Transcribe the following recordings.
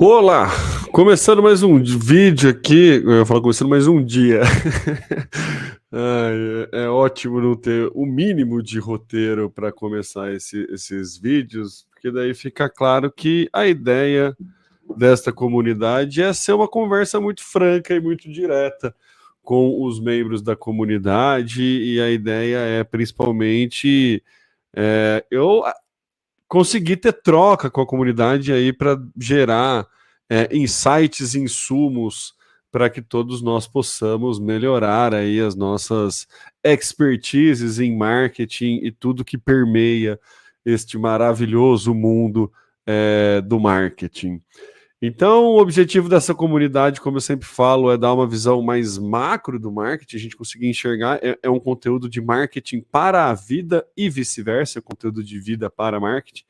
Olá! Começando mais um vídeo aqui, eu ia falar começando mais um dia. Ai, é ótimo não ter o mínimo de roteiro para começar esses vídeos, porque daí fica claro que a ideia desta comunidade é ser uma conversa muito franca e muito direta com os membros da comunidade, e a ideia é principalmente eu conseguir ter troca com a comunidade aí para gerar insights, insumos para que todos nós possamos melhorar aí as nossas expertises em marketing e tudo que permeia este maravilhoso mundo do marketing. Então, o objetivo dessa comunidade, como eu sempre falo, é dar uma visão mais macro do marketing, a gente conseguir enxergar, é um conteúdo de marketing para a vida e vice-versa, é conteúdo de vida para marketing.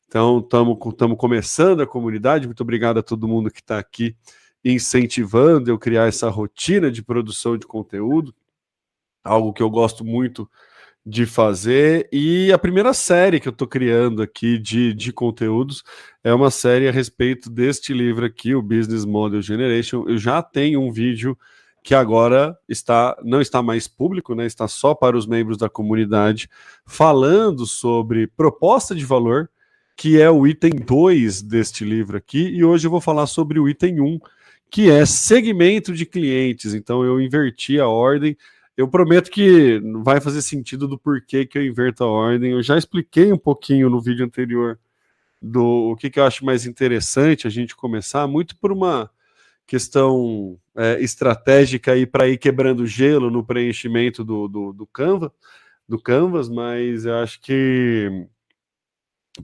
Então, estamos começando a comunidade, muito obrigado a todo mundo que está aqui incentivando eu criar essa rotina de produção de conteúdo, algo que eu gosto muito de fazer. E a primeira série que eu estou criando aqui de conteúdos é uma série a respeito deste livro aqui, o Business Model Generation. Eu já tenho um vídeo que agora não está mais público, né, está só para os membros da comunidade, falando sobre proposta de valor, que é o item 2 deste livro aqui, e hoje eu vou falar sobre o item 1, que é segmento de clientes. Então eu inverti a ordem. Eu prometo que vai fazer sentido do porquê que eu inverto a ordem. Eu já expliquei um pouquinho no vídeo anterior do o que eu acho mais interessante a gente começar, muito por uma questão estratégica aí para ir quebrando gelo no preenchimento do Canvas, mas eu acho que,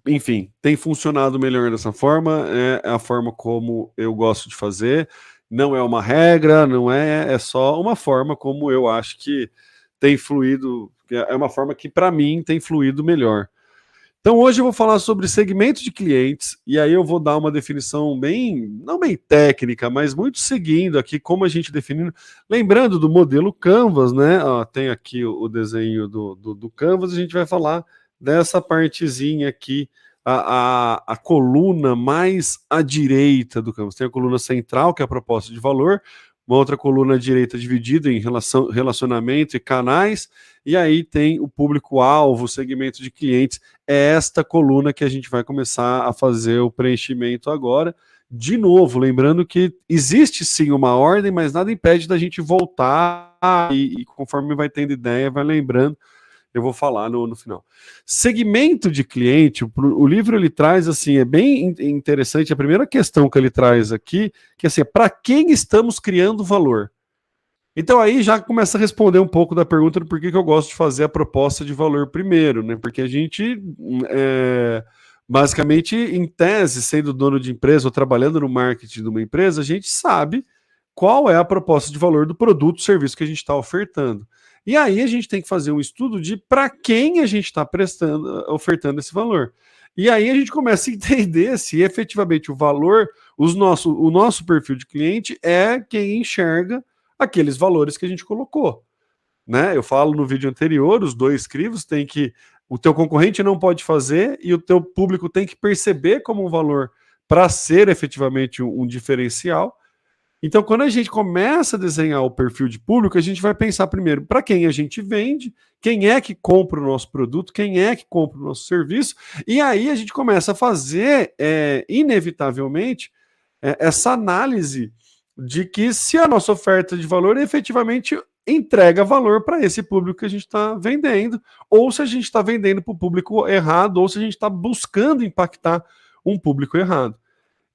enfim, tem funcionado melhor dessa forma, é a forma como eu gosto de fazer. Não é uma regra, não é só uma forma como eu acho que tem fluído, é uma forma que para mim tem fluído melhor. Então hoje eu vou falar sobre segmento de clientes, e aí eu vou dar uma definição não bem técnica, mas muito seguindo aqui como a gente definindo, lembrando do modelo Canvas, né? Ó, tem aqui o desenho do Canvas, a gente vai falar dessa partezinha aqui, a coluna mais à direita do Canvas. Tem a coluna central, que é a proposta de valor, uma outra coluna à direita dividida em relacionamento e canais, e aí tem o público-alvo, segmento de clientes. É esta coluna que a gente vai começar a fazer o preenchimento agora. De novo, lembrando que existe sim uma ordem, mas nada impede da gente voltar e conforme vai tendo ideia, vai lembrando. Eu vou falar no final. Segmento de cliente, o livro ele traz assim, é bem interessante. A primeira questão que ele traz aqui, que assim, é para quem estamos criando valor. Então aí já começa a responder um pouco da pergunta do porquê que eu gosto de fazer a proposta de valor primeiro, né? Porque a gente, basicamente, em tese, sendo dono de empresa ou trabalhando no marketing de uma empresa, a gente sabe qual é a proposta de valor do produto, serviço que a gente está ofertando. E aí a gente tem que fazer um estudo de para quem a gente está ofertando esse valor. E aí a gente começa a entender se efetivamente o nosso perfil de cliente é quem enxerga aqueles valores que a gente colocou, né? Eu falo no vídeo anterior, os dois crivos tem que o teu concorrente não pode fazer e o teu público tem que perceber como um valor para ser efetivamente um diferencial. Então, quando a gente começa a desenhar o perfil de público, a gente vai pensar primeiro para quem a gente vende, quem é que compra o nosso produto, quem é que compra o nosso serviço, e aí a gente começa a fazer, inevitavelmente, essa análise de que se a nossa oferta de valor efetivamente entrega valor para esse público que a gente está vendendo, ou se a gente está vendendo para o público errado, ou se a gente está buscando impactar um público errado.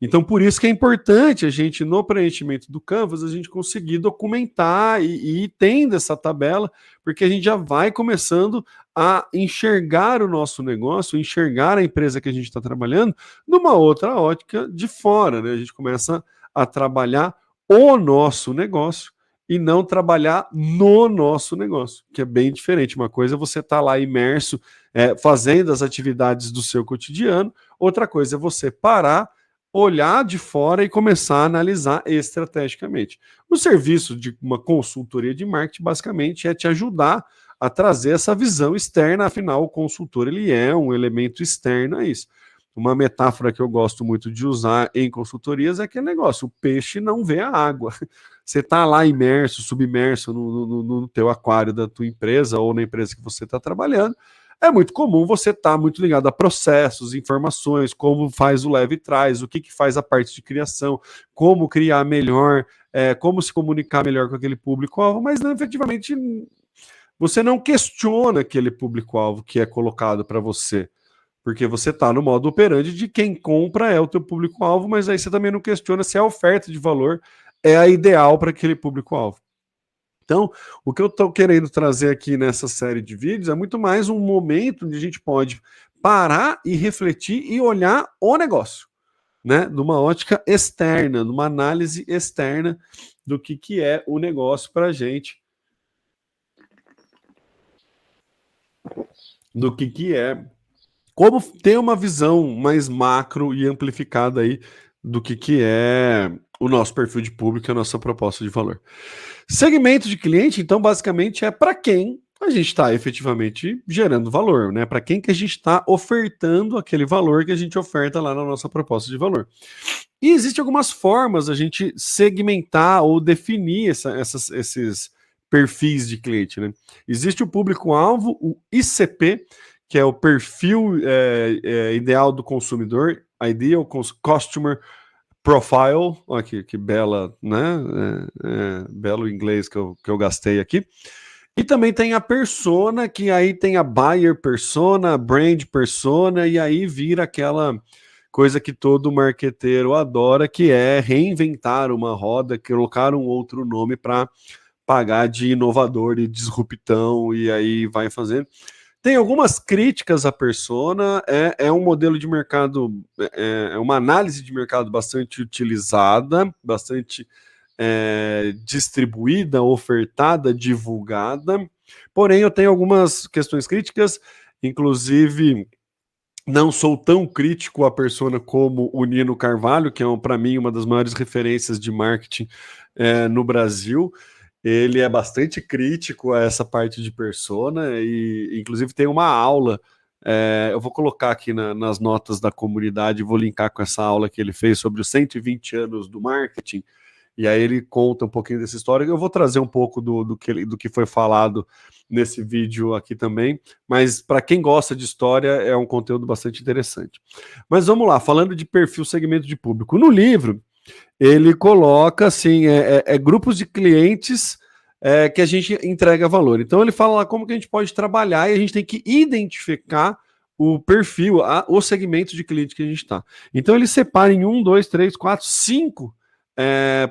Então, por isso que é importante a gente, no preenchimento do Canvas, a gente conseguir documentar e ir tendo essa tabela, porque a gente já vai começando a enxergar o nosso negócio, enxergar a empresa que a gente está trabalhando numa outra ótica de fora, né? A gente começa a trabalhar o nosso negócio e não trabalhar no nosso negócio, que é bem diferente. Uma coisa é você estar lá imerso, fazendo as atividades do seu cotidiano, outra coisa é você parar, olhar de fora e começar a analisar estrategicamente. O serviço de uma consultoria de marketing basicamente é te ajudar a trazer essa visão externa, afinal o consultor ele é um elemento externo a isso. uma metáfora que eu gosto muito de usar em consultorias é aquele negócio, o peixe não vê a água. Você está lá imerso, submerso no teu aquário da tua empresa ou na empresa que você está trabalhando, é muito comum você estar muito ligado a processos, informações, como faz o leve e traz, o que faz a parte de criação, como criar melhor, como se comunicar melhor com aquele público-alvo, mas não, efetivamente você não questiona aquele público-alvo que é colocado para você, porque você está no modo operandi de quem compra é o teu público-alvo, mas aí você também não questiona se a oferta de valor é a ideal para aquele público-alvo. Então, o que eu estou querendo trazer aqui nessa série de vídeos é muito mais um momento onde a gente pode parar e refletir e olhar o negócio, né? Numa ótica externa, numa análise externa do que é o negócio para a gente, do que é, como ter uma visão mais macro e amplificada aí do que é o nosso perfil de público e a nossa proposta de valor. Segmento de cliente, então, basicamente é para quem a gente está efetivamente gerando valor, né? Para quem que a gente está ofertando aquele valor que a gente oferta lá na nossa proposta de valor. E existem algumas formas a gente segmentar ou definir esses perfis de cliente, né? Existe o público-alvo, o ICP, que é o perfil ideal do consumidor, Ideal Customer Profile, olha que bela, né? Belo inglês que eu gastei aqui. E também tem a persona, que aí tem a buyer persona, a brand persona, e aí vira aquela coisa que todo marqueteiro adora, que é reinventar uma roda, colocar um outro nome para pagar de inovador e disruptão, e aí vai fazendo. Tem algumas críticas à persona, é um modelo de mercado, é uma análise de mercado bastante utilizada, bastante distribuída, ofertada, divulgada. Porém, eu tenho algumas questões críticas, inclusive não sou tão crítico à persona como o Nino Carvalho, que é, para mim, uma das maiores referências de marketing no Brasil. Ele é bastante crítico a essa parte de persona e, inclusive, tem uma aula. Eu vou colocar aqui nas notas da comunidade, vou linkar com essa aula que ele fez sobre os 120 anos do marketing. E aí ele conta um pouquinho dessa história. Eu vou trazer um pouco do que foi falado nesse vídeo aqui também. Mas para quem gosta de história, é um conteúdo bastante interessante. Mas vamos lá, falando de perfil segmento de público. No livro, ele coloca assim, grupos de clientes que a gente entrega valor. Então ele fala lá como que a gente pode trabalhar e a gente tem que identificar o perfil, o segmento de cliente que a gente está. Então ele separa em 1, 2, 3, 4, 5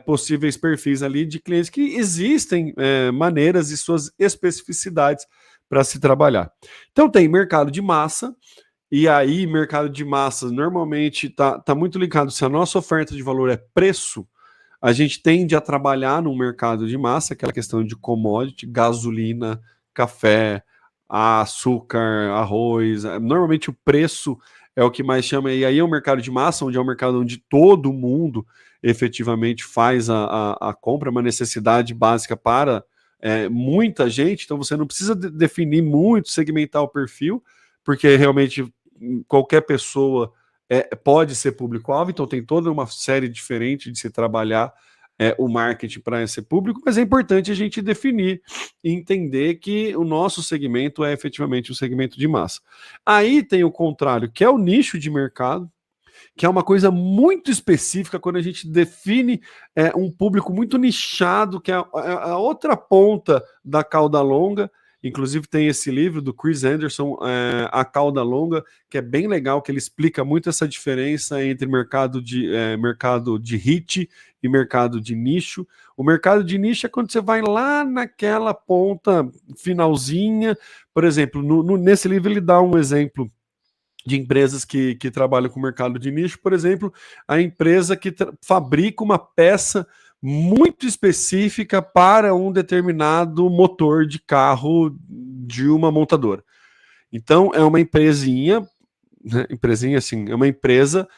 possíveis perfis ali de clientes que existem maneiras e suas especificidades para se trabalhar. Então tem mercado de massa, e aí mercado de massa normalmente tá muito ligado, se a nossa oferta de valor é preço, a gente tende a trabalhar no mercado de massa, aquela questão de commodity, gasolina, café, açúcar, arroz. Normalmente o preço é o que mais chama, e aí é o mercado de massa, onde é um mercado onde todo mundo efetivamente faz a compra, uma necessidade básica para muita gente, então você não precisa definir muito, segmentar o perfil, porque realmente qualquer pessoa pode ser público-alvo, então tem toda uma série diferente de se trabalhar o marketing para esse público, mas é importante a gente definir e entender que o nosso segmento é efetivamente um segmento de massa. Aí tem o contrário, que é o nicho de mercado, que é uma coisa muito específica quando a gente define um público muito nichado, que é a outra ponta da cauda longa. Inclusive tem esse livro do Chris Anderson, A Cauda Longa, que é bem legal, que ele explica muito essa diferença entre mercado de hit e mercado de nicho. O mercado de nicho é quando você vai lá naquela ponta finalzinha. Por exemplo, nesse livro ele dá um exemplo de empresas que trabalham com o mercado de nicho, por exemplo, a empresa que fabrica uma peça muito específica para um determinado motor de carro de uma montadora. Então, é uma empresinha, né, assim, é uma empresa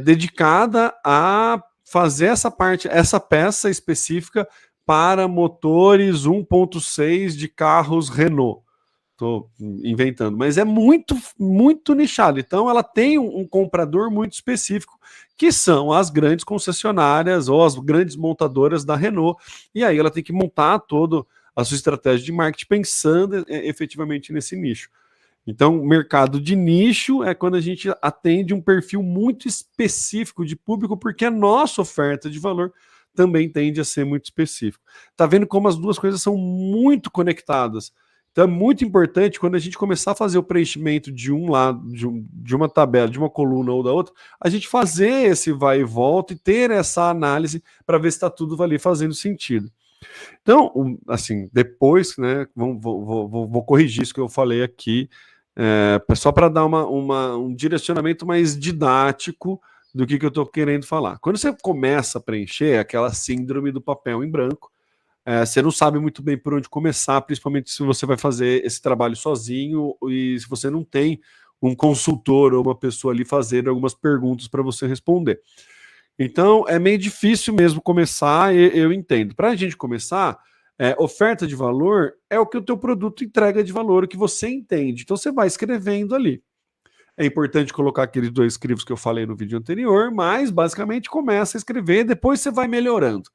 dedicada a fazer essa peça específica para motores 1.6 de carros Renault. Estou inventando, mas é muito, muito nichado. Então, ela tem um comprador muito específico, que são as grandes concessionárias ou as grandes montadoras da Renault. E aí ela tem que montar toda a sua estratégia de marketing pensando efetivamente nesse nicho. Então, mercado de nicho é quando a gente atende um perfil muito específico de público, porque a nossa oferta de valor também tende a ser muito específico. Tá vendo como as duas coisas são muito conectadas? Então é muito importante quando a gente começar a fazer o preenchimento de um lado, de uma tabela, de uma coluna ou da outra, a gente fazer esse vai e volta e ter essa análise para ver se está tudo ali fazendo sentido. Então, assim, depois, né, vou corrigir isso que eu falei aqui, só para dar um direcionamento mais didático do que eu estou querendo falar. Quando você começa a preencher, é aquela síndrome do papel em branco, você não sabe muito bem por onde começar, principalmente se você vai fazer esse trabalho sozinho e se você não tem um consultor ou uma pessoa ali fazendo algumas perguntas para você responder. Então, é meio difícil mesmo começar, eu entendo. Para a gente começar, oferta de valor é o que o teu produto entrega de valor, o que você entende. Então, você vai escrevendo ali. É importante colocar aqueles 2 crivos que eu falei no vídeo anterior, mas basicamente começa a escrever, depois você vai melhorando,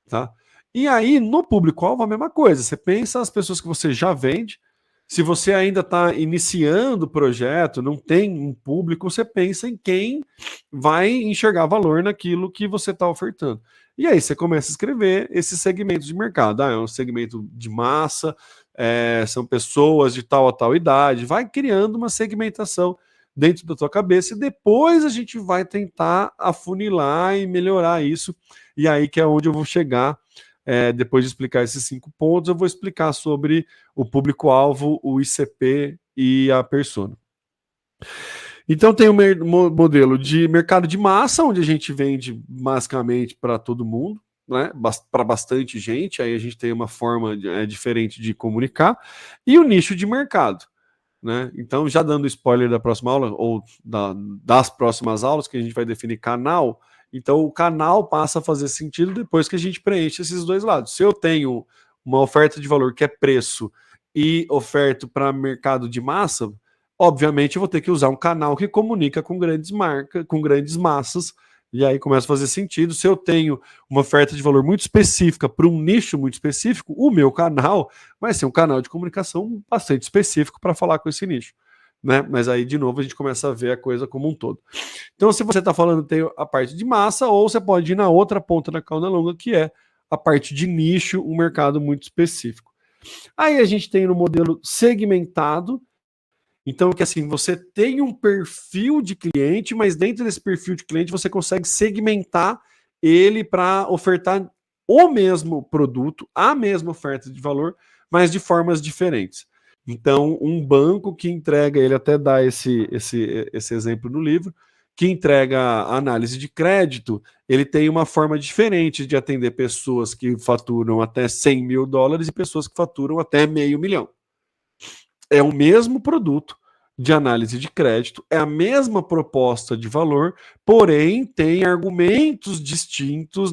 tá? E aí, no público-alvo, a mesma coisa. Você pensa as pessoas que você já vende. Se você ainda está iniciando o projeto, não tem um público, você pensa em quem vai enxergar valor naquilo que você está ofertando. E aí você começa a escrever esses segmentos de mercado. É um segmento de massa, são pessoas de tal a tal idade. Vai criando uma segmentação dentro da tua cabeça e depois a gente vai tentar afunilar e melhorar isso. E aí que é onde eu vou chegar. Depois de explicar esses 5 pontos, eu vou explicar sobre o público-alvo, o ICP e a persona. Então tem o modelo de mercado de massa, onde a gente vende basicamente para todo mundo, né? Para bastante gente, aí a gente tem uma forma diferente de comunicar, e o nicho de mercado. Né? Então, já dando spoiler da próxima aula, ou das próximas aulas, que a gente vai definir canal, então o canal passa a fazer sentido depois que a gente preenche esses dois lados. Se eu tenho uma oferta de valor que é preço e oferto para mercado de massa, obviamente eu vou ter que usar um canal que comunica com grandes marcas, com grandes massas, e aí começa a fazer sentido. Se eu tenho uma oferta de valor muito específica para um nicho muito específico, o meu canal vai ser um canal de comunicação bastante específico para falar com esse nicho. Né? Mas aí, de novo, a gente começa a ver a coisa como um todo. Então, se você está falando, tem a parte de massa, ou você pode ir na outra ponta da cauda longa, que é a parte de nicho, um mercado muito específico. Aí a gente tem no modelo segmentado, então, que assim, você tem um perfil de cliente, mas dentro desse perfil de cliente você consegue segmentar ele para ofertar o mesmo produto, a mesma oferta de valor, mas de formas diferentes. Então, um banco que entrega, ele até dá esse exemplo no livro, que entrega a análise de crédito, ele tem uma forma diferente de atender pessoas que faturam até $100 mil e pessoas que faturam até $500 mil. É o mesmo produto de análise de crédito, é a mesma proposta de valor, porém tem argumentos distintos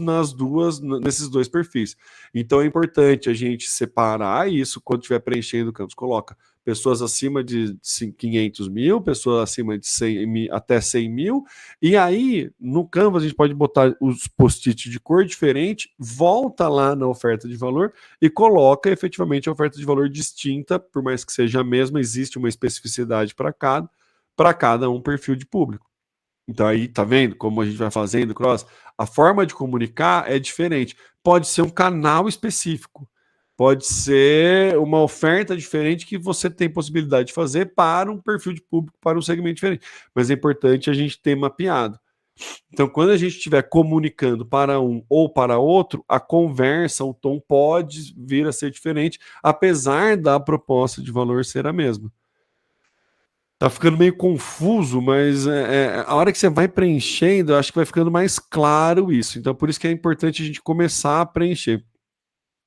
nesses dois perfis. Então é importante a gente separar isso quando estiver preenchendo campos. Coloca pessoas acima de 500 mil, pessoas acima de 100 mil, até 100 mil, e aí no Canvas a gente pode botar os post-it de cor diferente, volta lá na oferta de valor e coloca efetivamente a oferta de valor distinta, por mais que seja a mesma, existe uma especificidade para cada um perfil de público. Então aí, tá vendo como a gente vai fazendo cross? A forma de comunicar é diferente. Pode ser um canal específico, pode ser uma oferta diferente que você tem possibilidade de fazer para um perfil de público, para um segmento diferente. Mas é importante a gente ter mapeado. Então, quando a gente estiver comunicando para um ou para outro, a conversa, o tom pode vir a ser diferente, apesar da proposta de valor ser a mesma. Tá ficando meio confuso, mas a hora que você vai preenchendo, eu acho que vai ficando mais claro isso. Então, por isso que é importante a gente começar a preencher.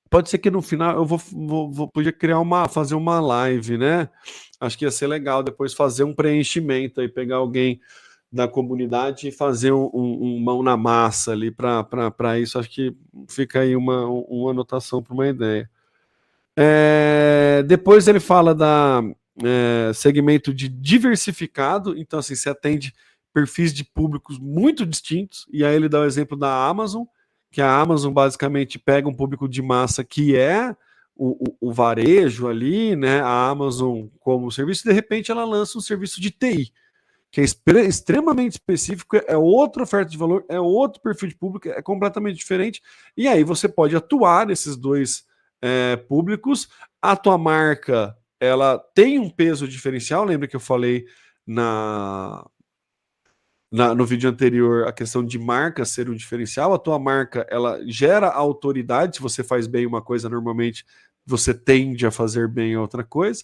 Pode ser que no final eu podia fazer uma live, né? Acho que ia ser legal depois fazer um preenchimento aí, pegar alguém da comunidade e fazer um mão na massa ali para isso. Acho que fica aí uma anotação para uma ideia. Depois ele fala da segmento de diversificado, então assim, você atende perfis de públicos muito distintos, e aí ele dá o exemplo da Amazon, que a Amazon basicamente pega um público de massa que é o varejo ali, né? A Amazon como serviço, de repente ela lança um serviço de TI, que é extremamente específico, é outra oferta de valor, é outro perfil de público, é completamente diferente, e aí você pode atuar nesses dois públicos. A tua marca, ela tem um peso diferencial, lembra que eu falei no vídeo anterior a questão de marca ser um diferencial. A tua marca, ela gera autoridade. Se você faz bem uma coisa, normalmente você tende a fazer bem outra coisa.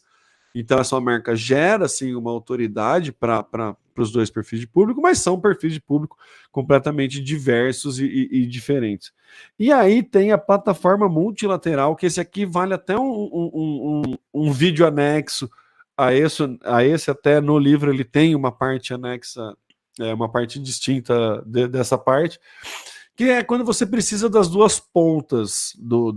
Então a sua marca gera assim uma autoridade para os dois perfis de público, mas são perfis de público completamente diversos e diferentes. E aí tem a plataforma multilateral, que esse aqui vale até um vídeo anexo a esse, até no livro ele tem uma parte anexa, uma parte distinta dessa parte, que é quando você precisa das duas pontas do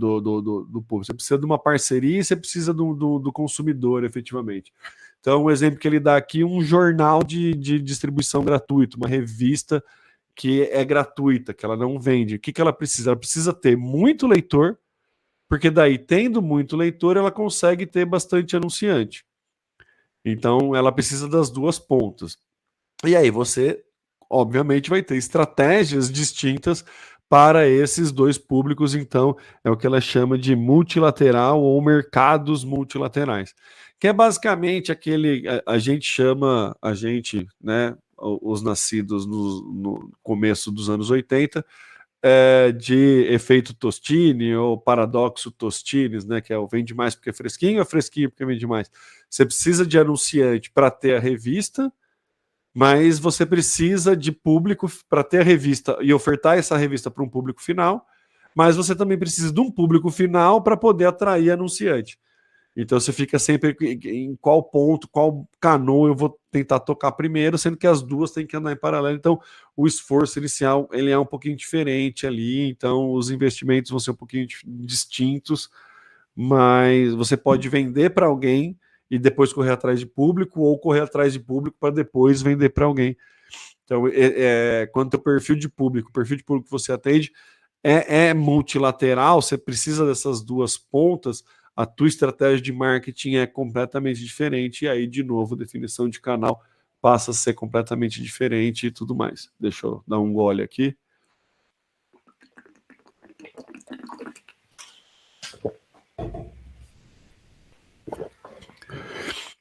público. Você precisa de uma parceria e você precisa do consumidor, efetivamente. Então, o exemplo que ele dá aqui, um jornal de distribuição gratuito, uma revista que é gratuita, que ela não vende. O que ela precisa? Ela precisa ter muito leitor, porque daí, tendo muito leitor, ela consegue ter bastante anunciante. Então, ela precisa das duas pontas. E aí você, obviamente, vai ter estratégias distintas para esses dois públicos. Então, é o que ela chama de multilateral ou mercados multilaterais, que é basicamente aquele, a gente chama, né, os nascidos no começo dos anos 80, de efeito Tostini ou paradoxo Tostines, né, que é o vende mais porque é fresquinho porque vende mais. Você precisa de anunciante para ter a revista, mas você precisa de público para ter a revista e ofertar essa revista para um público final, mas você também precisa de um público final para poder atrair anunciante. Então você fica sempre em qual ponto, qual canoa eu vou tentar tocar primeiro, sendo que as duas têm que andar em paralelo. Então o esforço inicial ele é um pouquinho diferente ali, então os investimentos vão ser um pouquinho distintos, mas você pode vender para alguém e depois correr atrás de público, ou correr atrás de público para depois vender para alguém. Então, quanto ao perfil de público, o perfil de público que você atende é multilateral, você precisa dessas duas pontas, a tua estratégia de marketing é completamente diferente, e aí, de novo, a definição de canal passa a ser completamente diferente e tudo mais. Deixa eu dar um gole aqui.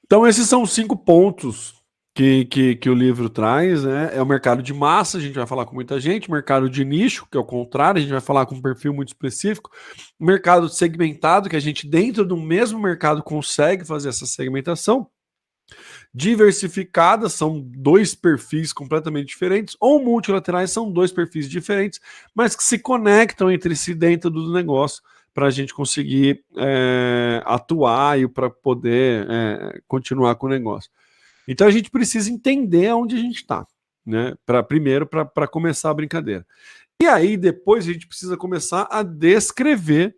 Então, esses são os 5 pontos que o livro traz, né? É o mercado de massa, a gente vai falar com muita gente, mercado de nicho, que é o contrário, a gente vai falar com um perfil muito específico, mercado segmentado, que a gente dentro do mesmo mercado consegue fazer essa segmentação, diversificada, são dois perfis completamente diferentes, ou multilaterais, são dois perfis diferentes, mas que se conectam entre si dentro do negócio, para a gente conseguir atuar e para poder continuar com o negócio. Então a gente precisa entender onde a gente está, né? Primeiro, para começar a brincadeira. E aí, depois, a gente precisa começar a descrever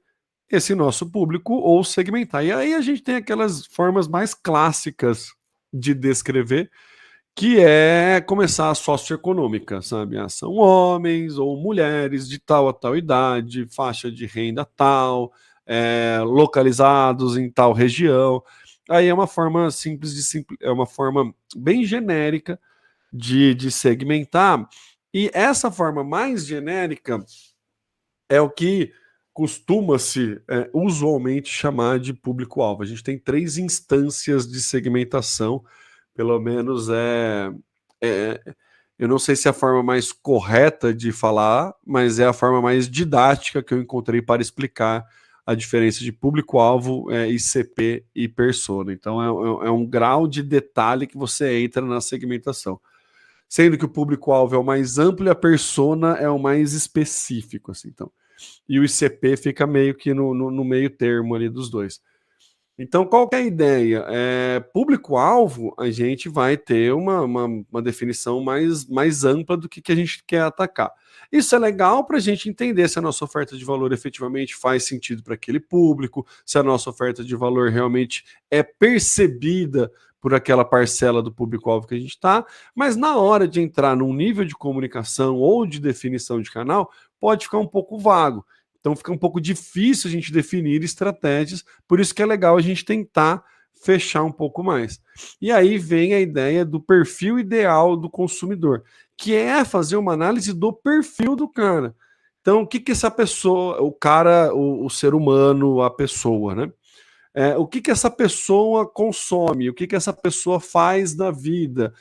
esse nosso público ou segmentar. E aí a gente tem aquelas formas mais clássicas de descrever, que é começar a socioeconômica, sabe? São homens ou mulheres de tal a tal idade, faixa de renda tal, localizados em tal região. Aí é uma forma simples é uma forma bem genérica de segmentar. E essa forma mais genérica é o que costuma-se usualmente chamar de público-alvo. A gente tem 3 instâncias de segmentação, pelo menos eu não sei se é a forma mais correta de falar, mas é a forma mais didática que eu encontrei para explicar a diferença de público-alvo, ICP e persona. Então é um grau de detalhe que você entra na segmentação. Sendo que o público-alvo é o mais amplo e a persona é o mais específico. Assim, então. E o ICP fica meio que no meio termo ali dos dois. Então, qual que é a ideia? Público-alvo, a gente vai ter uma definição mais ampla do que a gente quer atacar. Isso é legal para a gente entender se a nossa oferta de valor efetivamente faz sentido para aquele público, se a nossa oferta de valor realmente é percebida por aquela parcela do público-alvo que a gente está, mas na hora de entrar num nível de comunicação ou de definição de canal, pode ficar um pouco vago. Então fica um pouco difícil a gente definir estratégias, por isso que é legal a gente tentar fechar um pouco mais. E aí vem a ideia do perfil ideal do consumidor, que é fazer uma análise do perfil do cara. Então, o que essa pessoa, o cara, o ser humano, a pessoa, né? O que essa pessoa consome, o que essa pessoa faz da vida,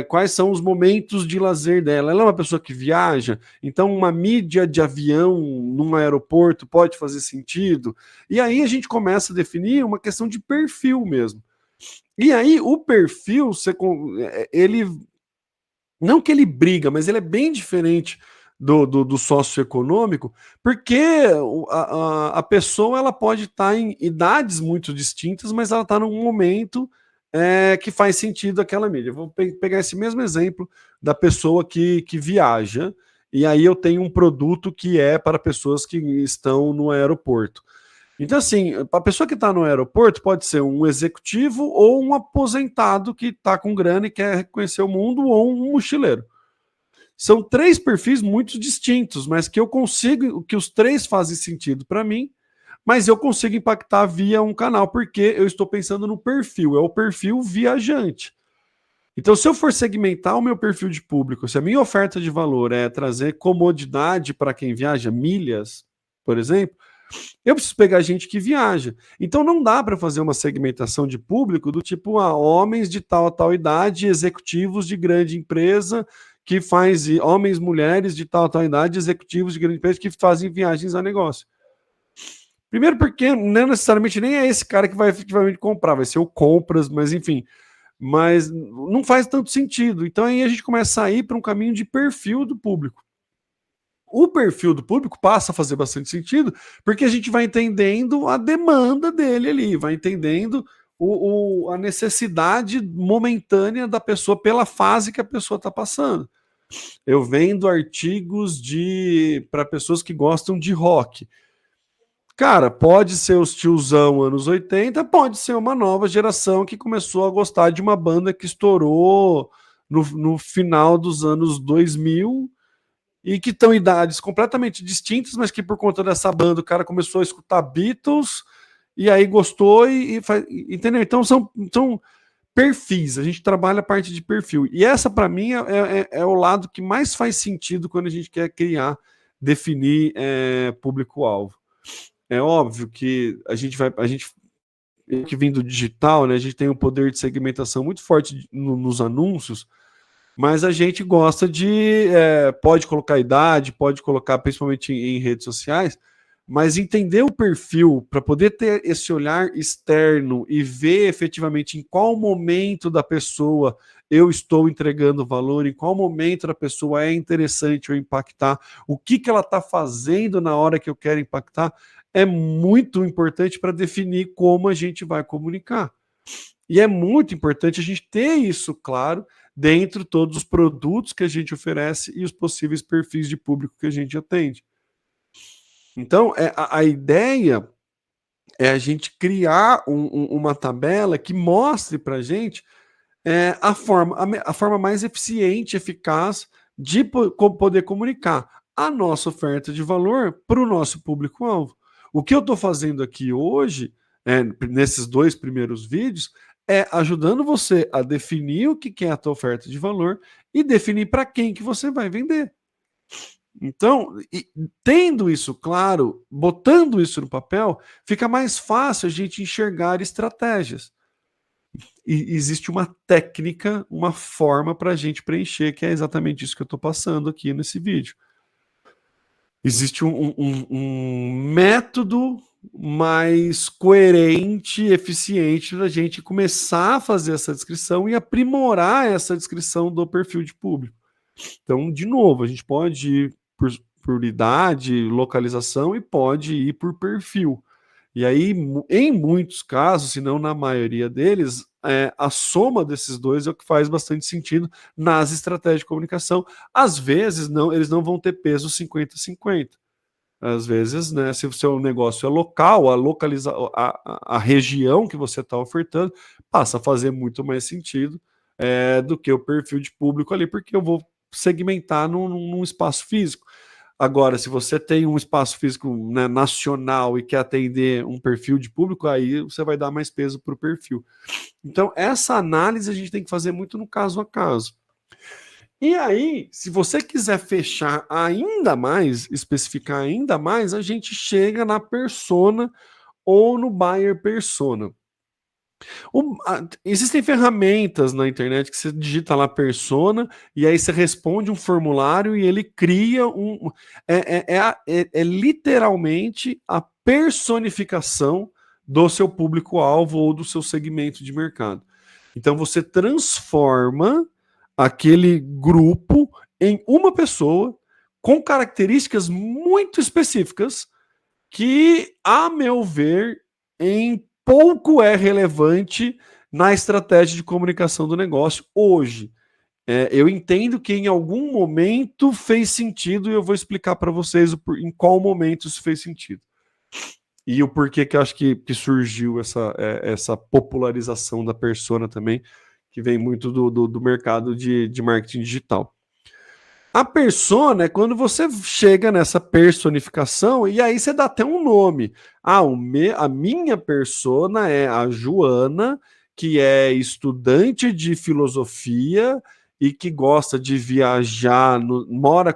quais são os momentos de lazer dela. Ela é uma pessoa que viaja, então uma mídia de avião num aeroporto pode fazer sentido. E aí a gente começa a definir uma questão de perfil mesmo. E aí o perfil, ele não que ele briga, mas ele é bem diferente do socioeconômico, porque a pessoa ela pode estar em idades muito distintas, mas ela está num momento que faz sentido aquela mídia. Eu vou pegar esse mesmo exemplo da pessoa que viaja, e aí eu tenho um produto que é para pessoas que estão no aeroporto. Então, assim, a pessoa que está no aeroporto pode ser um executivo ou um aposentado que está com grana e quer conhecer o mundo, ou um mochileiro. São três perfis muito distintos, mas que eu consigo, que os três fazem sentido para mim, mas eu consigo impactar via um canal, porque eu estou pensando no perfil, é o perfil viajante. Então, se eu for segmentar o meu perfil de público, se a minha oferta de valor é trazer comodidade para quem viaja, milhas, por exemplo, eu preciso pegar gente que viaja. Então não dá para fazer uma segmentação de público do tipo homens de tal a tal idade, executivos de grande empresa que faz homens, mulheres de tal a tal idade, executivos de grande empresa que fazem viagens a negócio. Primeiro porque não necessariamente nem é esse cara que vai efetivamente comprar, vai ser o compras, mas enfim, mas não faz tanto sentido. Então aí a gente começa a ir para um caminho de perfil do público. O perfil do público passa a fazer bastante sentido, porque a gente vai entendendo a demanda dele ali, vai entendendo a necessidade momentânea da pessoa pela fase que a pessoa está passando. Eu vendo artigos para pessoas que gostam de rock. Cara, pode ser os tiozão anos 80, pode ser uma nova geração que começou a gostar de uma banda que estourou no final dos anos 2000 e que estão em idades completamente distintas, mas que por conta dessa banda o cara começou a escutar Beatles e aí gostou entendeu? Então são perfis, a gente trabalha a parte de perfil. E essa, para mim, é o lado que mais faz sentido quando a gente quer criar, definir público-alvo. É óbvio que a gente que vem do digital, né, a gente tem um poder de segmentação muito forte nos anúncios, mas a gente gosta de. Pode colocar idade, pode colocar principalmente em redes sociais, mas entender o perfil para poder ter esse olhar externo e ver efetivamente em qual momento da pessoa eu estou entregando valor, em qual momento da pessoa é interessante eu impactar, o que ela está fazendo na hora que eu quero impactar, é muito importante para definir como a gente vai comunicar. E é muito importante a gente ter isso claro dentro de todos os produtos que a gente oferece e os possíveis perfis de público que a gente atende. Então, a ideia é a gente criar uma tabela que mostre para a gente a forma mais eficiente, eficaz de poder comunicar a nossa oferta de valor para o nosso público-alvo. O que eu estou fazendo aqui hoje, nesses 2 primeiros vídeos, é ajudando você a definir o que é a tua oferta de valor e definir para quem que você vai vender. Então, tendo isso claro, botando isso no papel, fica mais fácil a gente enxergar estratégias. E existe uma técnica, uma forma para a gente preencher, que é exatamente isso que eu estou passando aqui nesse vídeo. Existe um método mais coerente, eficiente da gente começar a fazer essa descrição e aprimorar essa descrição do perfil de público. Então, de novo, a gente pode ir por idade, localização e pode ir por perfil. E aí, em muitos casos, se não na maioria deles, a soma desses dois é o que faz bastante sentido nas estratégias de comunicação. Às vezes, eles não vão ter peso 50-50. Às vezes, né, se o seu negócio é local, a região que você está ofertando passa a fazer muito mais sentido do que o perfil de público ali, porque eu vou segmentar num espaço físico. Agora, se você tem um espaço físico, né, nacional e quer atender um perfil de público, aí você vai dar mais peso para o perfil. Então, essa análise a gente tem que fazer muito no caso a caso. E aí, se você quiser fechar ainda mais, especificar ainda mais, a gente chega na persona ou no buyer persona. Existem ferramentas na internet que você digita lá persona e aí você responde um formulário e ele cria é literalmente a personificação do seu público-alvo ou do seu segmento de mercado. Então você transforma aquele grupo em uma pessoa com características muito específicas que, a meu ver, em pouco é relevante na estratégia de comunicação do negócio hoje. Eu entendo que em algum momento fez sentido e eu vou explicar para vocês em qual momento isso fez sentido. E o porquê que eu acho que surgiu essa popularização da persona também, que vem muito do mercado de marketing digital. A persona é quando você chega nessa personificação e aí você dá até um nome. A minha persona é a Joana, que é estudante de filosofia e que gosta de viajar, mora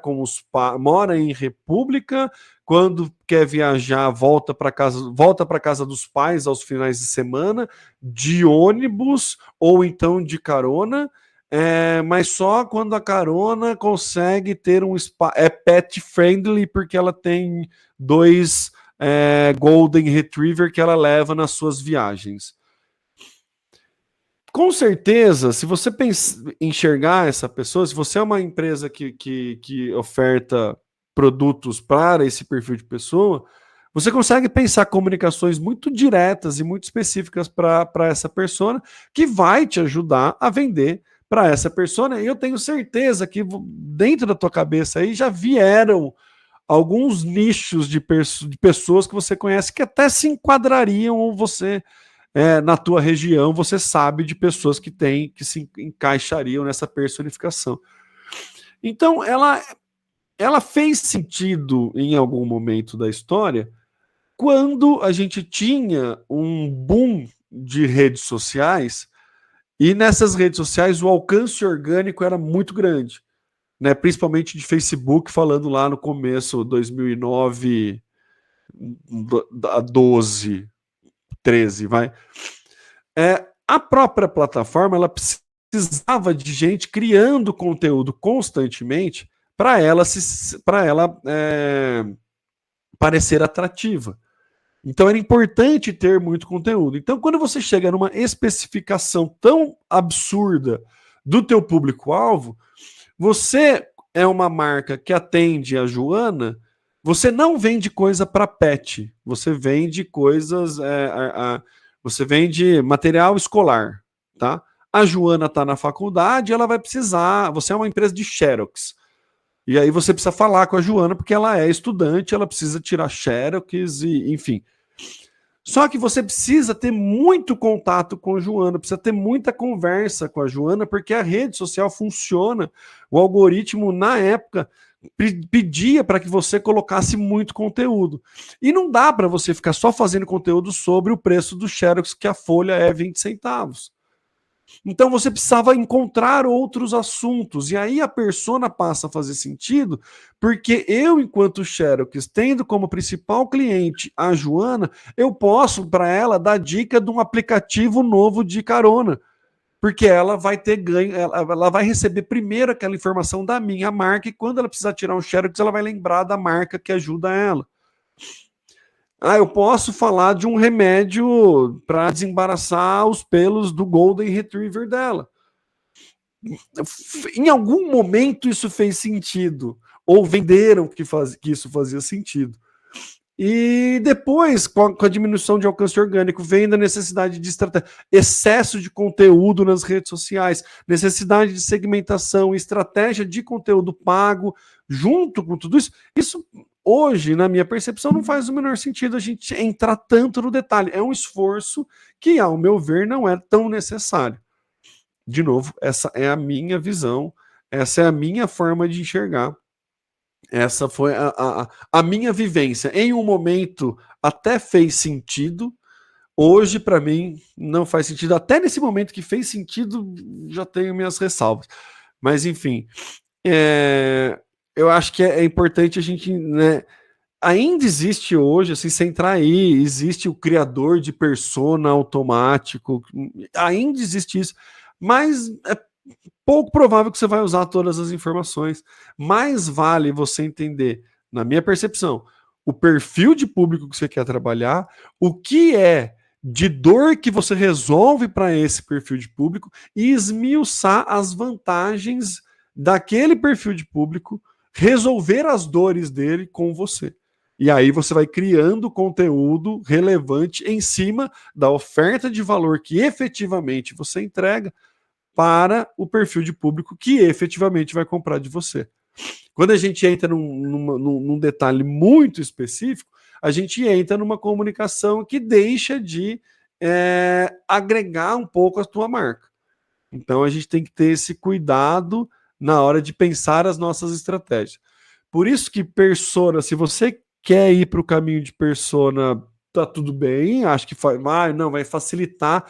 em República, quando quer viajar, volta para casa dos pais aos finais de semana, de ônibus ou então de carona. Mas só quando a carona consegue ter um espaço. É pet friendly, porque ela tem 2 Golden Retriever que ela leva nas suas viagens. Com certeza, se você enxergar essa pessoa, se você é uma empresa que oferta produtos para esse perfil de pessoa, você consegue pensar comunicações muito diretas e muito específicas para essa persona, que vai te ajudar a vender para essa persona. E eu tenho certeza que dentro da tua cabeça aí já vieram alguns nichos de pessoas que você conhece que até se enquadrariam, ou você, na tua região, você sabe de pessoas que se encaixariam nessa personificação. Então, ela fez sentido em algum momento da história, quando a gente tinha um boom de redes sociais, e nessas redes sociais o alcance orgânico era muito grande, né? Principalmente de Facebook, falando lá no começo, 2009 a 12, 13, vai. A própria plataforma, ela precisava de gente criando conteúdo constantemente para ela parecer atrativa. Então era importante ter muito conteúdo. Então, quando você chega numa especificação tão absurda do teu público-alvo, você é uma marca que atende a Joana, você não vende coisa para pet, você vende coisas, você vende material escolar, tá? A Joana está na faculdade, ela vai precisar, você é uma empresa de Xerox, e aí você precisa falar com a Joana, porque ela é estudante, ela precisa tirar Xerox, e, enfim. Só que você precisa ter muito contato com a Joana, precisa ter muita conversa com a Joana, porque a rede social funciona. O algoritmo, na época, pedia para que você colocasse muito conteúdo. E não dá para você ficar só fazendo conteúdo sobre o preço do Xerox, que a folha é 20 centavos. Então você precisava encontrar outros assuntos, e aí a persona passa a fazer sentido, porque eu, enquanto Xerox, tendo como principal cliente a Joana, eu posso para ela dar dica de um aplicativo novo de carona, porque ela vai ter ganho, ela vai receber primeiro aquela informação da minha marca, e quando ela precisar tirar um Xerox, ela vai lembrar da marca que ajuda ela. Eu posso falar de um remédio para desembaraçar os pelos do Golden Retriever dela. Em algum momento isso fez sentido, ou venderam que isso fazia sentido. E depois, com a diminuição de alcance orgânico, vem da necessidade de estratégia, excesso de conteúdo nas redes sociais, necessidade de segmentação, estratégia de conteúdo pago, junto com tudo isso. Isso, hoje, na minha percepção, não faz o menor sentido a gente entrar tanto no detalhe. É um esforço que, ao meu ver, não é tão necessário. De novo, essa é a minha visão, essa é a minha forma de enxergar. Essa foi a minha vivência. Em um momento até fez sentido, hoje para mim não faz sentido. Até nesse momento que fez sentido, já tenho minhas ressalvas. Mas enfim, eu acho que é importante a gente, né, ainda existe hoje, assim, sem entrar aí, existe o criador de persona automático, ainda existe isso, mas é pouco provável que você vai usar todas as informações. Mais vale você entender, na minha percepção, o perfil de público que você quer trabalhar, o que é de dor que você resolve para esse perfil de público e esmiuçar as vantagens daquele perfil de público, resolver as dores dele com você. E aí você vai criando conteúdo relevante em cima da oferta de valor que efetivamente você entrega para o perfil de público que efetivamente vai comprar de você. Quando a gente entra num detalhe muito específico, a gente entra numa comunicação que deixa de agregar um pouco a tua marca. Então a gente tem que ter esse cuidado na hora de pensar as nossas estratégias. Por isso que persona, se você quer ir para o caminho de persona, tá tudo bem, acho que vai facilitar.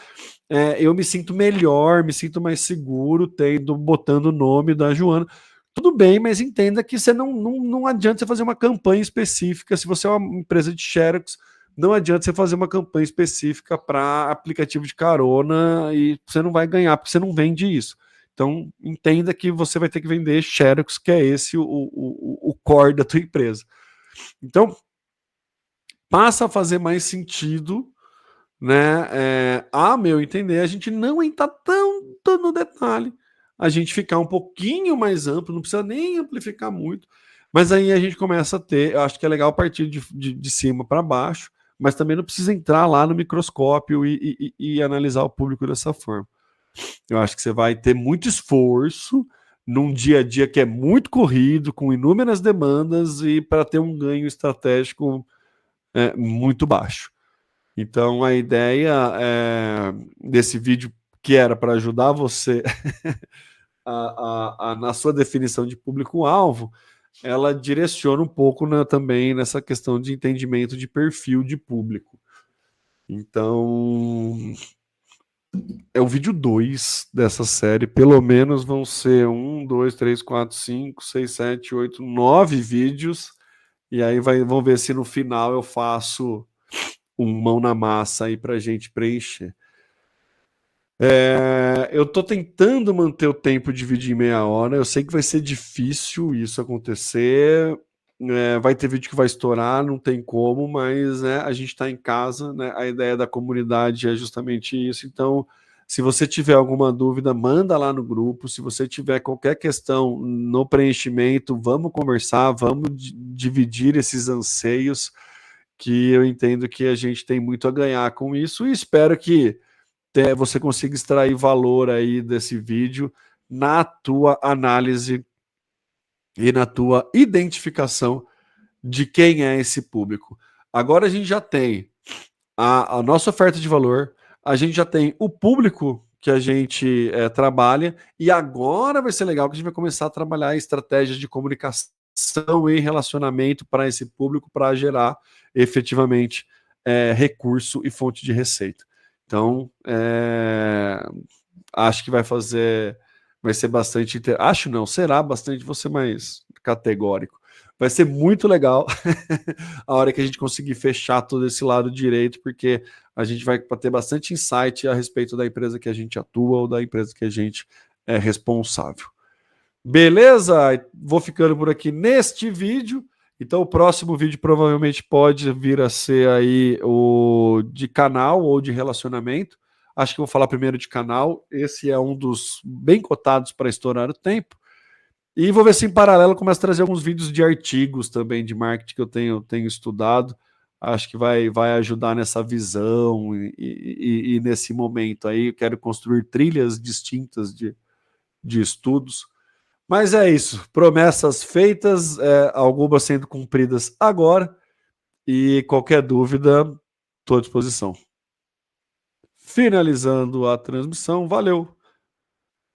Eu me sinto melhor, me sinto mais seguro botando o nome da Joana. Tudo bem, mas entenda que você não adianta você fazer uma campanha específica. Se você é uma empresa de Xerox, não adianta você fazer uma campanha específica para aplicativo de carona e você não vai ganhar, porque você não vende isso. Então, entenda que você vai ter que vender Xerox, que é esse o core da tua empresa. Então, passa a fazer mais sentido, né? A meu entender, a gente não entrar tanto no detalhe, a gente ficar um pouquinho mais amplo, não precisa nem amplificar muito, mas aí a gente começa a ter, eu acho que é legal partir de cima para baixo, mas também não precisa entrar lá no microscópio e analisar o público dessa forma. Eu acho que você vai ter muito esforço num dia a dia que é muito corrido, com inúmeras demandas e para ter um ganho estratégico muito baixo. Então a ideia desse vídeo, que era para ajudar você na sua definição de público-alvo, ela direciona um pouco também nessa questão de entendimento de perfil de público. Então, é o vídeo 2 dessa série. Pelo menos vão ser 1, 2, 3, 4, 5, 6, 7, 8, 9 vídeos. E aí vamos ver se no final eu faço um mão na massa aí pra gente preencher. Eu tô tentando manter o tempo de vídeo em meia hora. Eu sei que vai ser difícil isso acontecer. Vai ter vídeo que vai estourar, não tem como, mas a gente está em casa, né? A ideia da comunidade é justamente isso. Então, se você tiver alguma dúvida, manda lá no grupo. Se você tiver qualquer questão no preenchimento, vamos conversar, vamos dividir esses anseios, que eu entendo que a gente tem muito a ganhar com isso, e espero que você consiga extrair valor aí desse vídeo na tua análise e na tua identificação de quem é esse público. Agora a gente já tem a nossa oferta de valor, a gente já tem o público que a gente trabalha, e agora vai ser legal que a gente vai começar a trabalhar estratégias de comunicação e relacionamento para esse público, para gerar efetivamente recurso e fonte de receita. Então, acho que vai ser bastante, acho não, será bastante, vou ser mais categórico. Vai ser muito legal a hora que a gente conseguir fechar todo esse lado direito, porque a gente vai ter bastante insight a respeito da empresa que a gente atua ou da empresa que a gente é responsável. Beleza? Vou ficando por aqui neste vídeo. Então o próximo vídeo provavelmente pode vir a ser aí o de canal ou de relacionamento. Acho que vou falar primeiro de canal. Esse é um dos bem cotados para estourar o tempo. E vou ver se em paralelo começo a trazer alguns vídeos de artigos também de marketing que eu tenho estudado. Acho que vai ajudar nessa visão e nesse momento aí. Eu quero construir trilhas distintas de estudos. Mas é isso, promessas feitas, algumas sendo cumpridas agora, e qualquer dúvida, estou à disposição. Finalizando a transmissão, valeu!